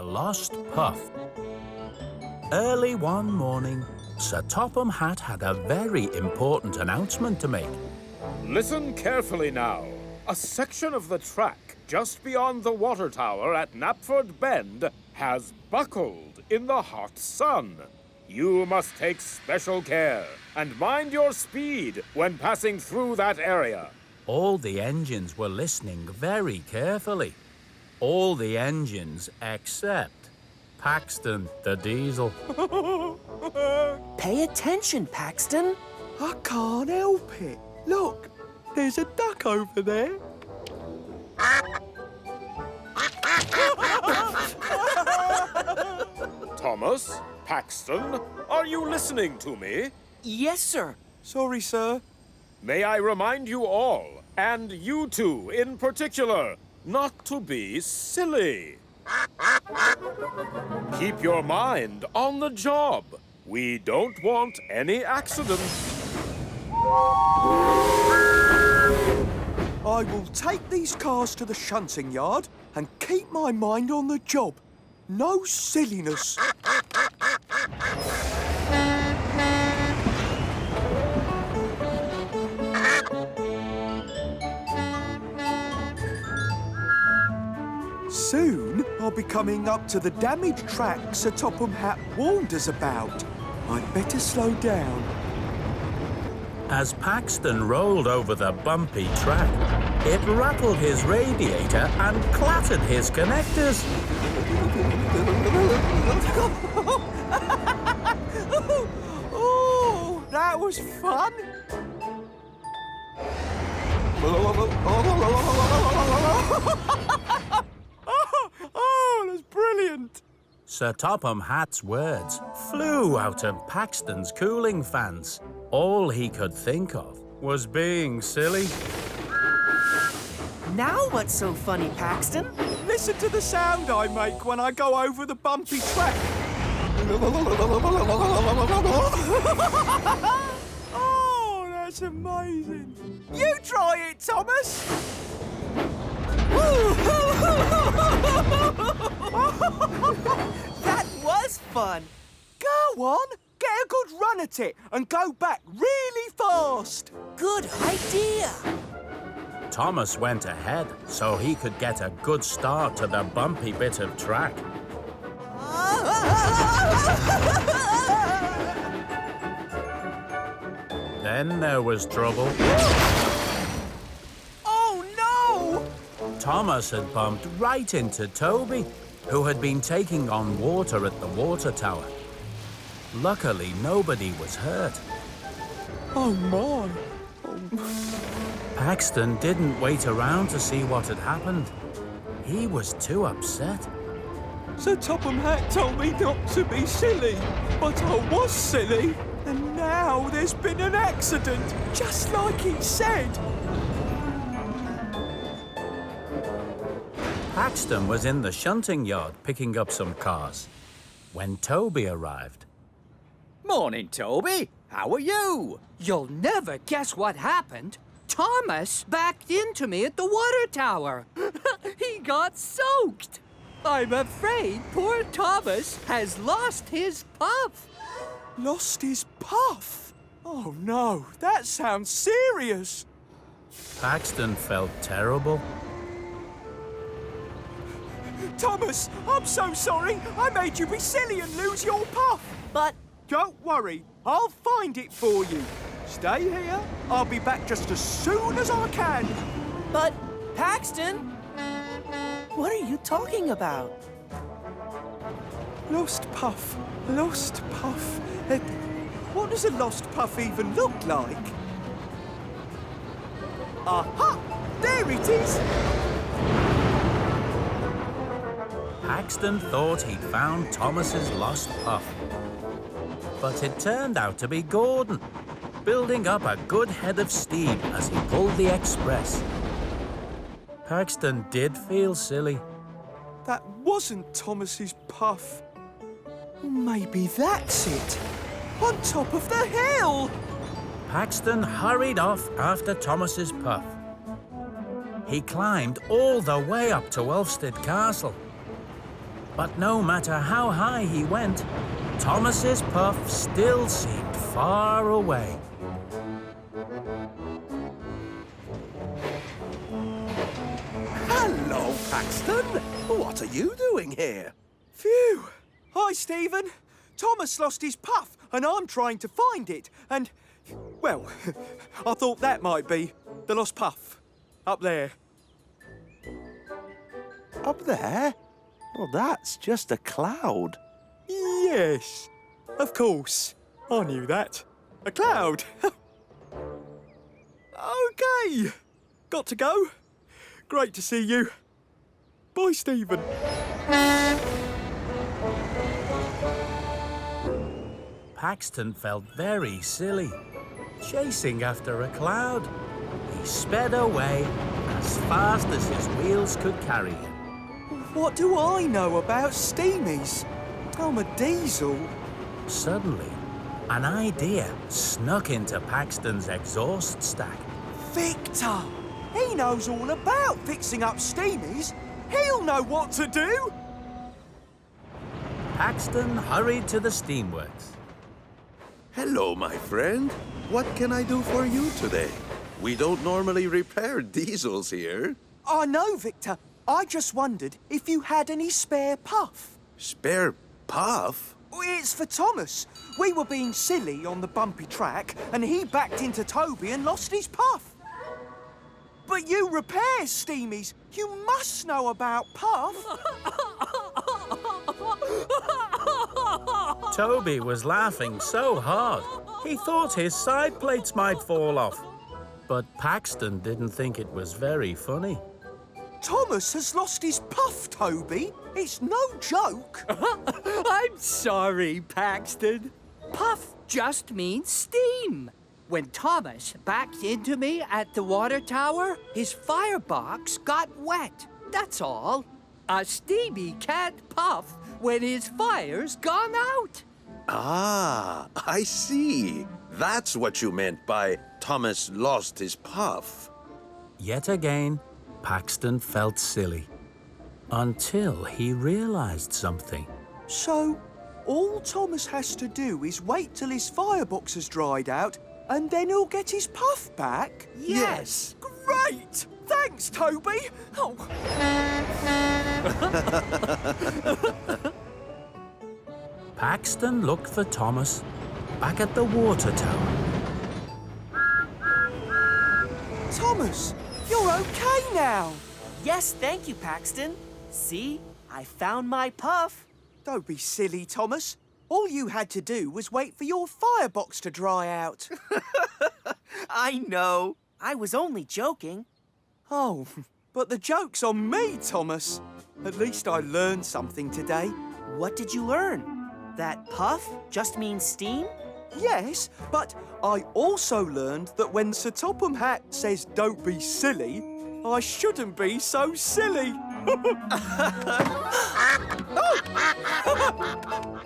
lost puff. Early one morning, Sir Topham Hatt had a very important announcement to make. Listen carefully now. A section of the track just beyond the water tower at Knapford Bend has buckled in the hot sun. You must take special care and mind your speed when passing through that area. All the engines were listening very carefully. All the engines except Paxton, the diesel. Pay attention, Paxton. I can't help it. Look, there's a duck over there. Thomas, Paxton, are you listening to me? Yes, sir. Sorry, sir. May I remind you all, and you two in particular, not to be silly. Keep your mind on the job. We don't want any accidents. I will take these cars to the shunting yard and keep my mind on the job. No silliness. Soon I'll be coming up to the damaged track Sir Topham Hatt warned us about. I'd better slow down. As Paxton rolled over the bumpy track, it rattled his radiator and clattered his connectors. Oh, that was fun. Oh, that's brilliant. Sir Topham Hatt's words flew out of Paxton's cooling fans. All he could think of was being silly. Now what's so funny, Paxton? Listen to the sound I make when I go over the bumpy track. Oh, that's amazing. You try it, Thomas. That was fun. Go on, get a good run at it and go back really fast. Good idea. Thomas went ahead so he could get a good start to the bumpy bit of track. Then there was trouble. Oh, no! Thomas had bumped right into Toby, who had been taking on water at the water tower. Luckily, nobody was hurt. Oh, my. Paxton didn't wait around to see what had happened. He was too upset. Sir Topham Hatt told me not to be silly, but I was silly. And now there's been an accident, just like he said. Paxton was in the shunting yard picking up some cars when Toby arrived. Morning, Toby. How are you? You'll never guess what happened. Thomas backed into me at the water tower. He got soaked. I'm afraid poor Thomas has lost his puff. Lost his puff? Oh, no, that sounds serious. Paxton felt terrible. Thomas, I'm so sorry. I made you be silly and lose your puff. But Don't worry, I'll find it for you. Stay here. I'll be back just as soon as I can. But, Paxton, what are you talking about? Lost puff, lost puff. What does a lost puff even look like? Aha! There it is! Paxton thought he'd found Thomas's lost puff. But it turned out to be Gordon, building up a good head of steam as he pulled the express. Paxton did feel silly. That wasn't Thomas's puff. Maybe that's it. On top of the hill! Paxton hurried off after Thomas's puff. He climbed all the way up to Ulfstead Castle. But no matter how high he went, Thomas's puff still seemed far away. Hello, Paxton. What are you doing here? Phew! Hi, Stephen. Thomas lost his puff, and I'm trying to find it. And, well, I thought that might be the lost puff. Up there. Up there? Well, that's just a cloud. Yes, of course. I knew that. A cloud. OK. Got to go. Great to see you. Bye, Stephen. Paxton felt very silly, chasing after a cloud. He sped away as fast as his wheels could carry him. What do I know about steamies? I'm a diesel. Suddenly, an idea snuck into Paxton's exhaust stack. Victor! He knows all about fixing up steamies. He'll know what to do. Paxton hurried to the steamworks. Hello, my friend. What can I do for you today? We don't normally repair diesels here. I know, Victor. I just wondered if you had any spare puff. Spare puff? It's for Thomas. We were being silly on the bumpy track, and he backed into Toby and lost his puff. But you repair steamies. You must know about puff. Toby was laughing so hard, he thought his side plates might fall off. But Paxton didn't think it was very funny. Thomas has lost his puff, Toby. It's no joke. I'm sorry, Paxton. Puff just means steam. When Thomas backed into me at the water tower, his firebox got wet. That's all. A steamy can't puff when his fire's gone out. Ah, I see. That's what you meant by Thomas lost his puff. Yet again, Paxton felt silly. Until he realized something. So, all Thomas has to do is wait till his firebox has dried out, and then he'll get his puff back? Yes. Great! Thanks, Toby! Oh. Paxton looked for Thomas back at the water tower. Thomas, you're okay now. Yes, thank you, Paxton. See, I found my puff. Don't be silly, Thomas. All you had to do was wait for your firebox to dry out. I know. I was only joking. Oh, but the joke's on me, Thomas. At least I learned something today. What did you learn? That puff just means steam? Yes, but I also learned that when Sir Topham Hatt says don't be silly, I shouldn't be so silly. Oh!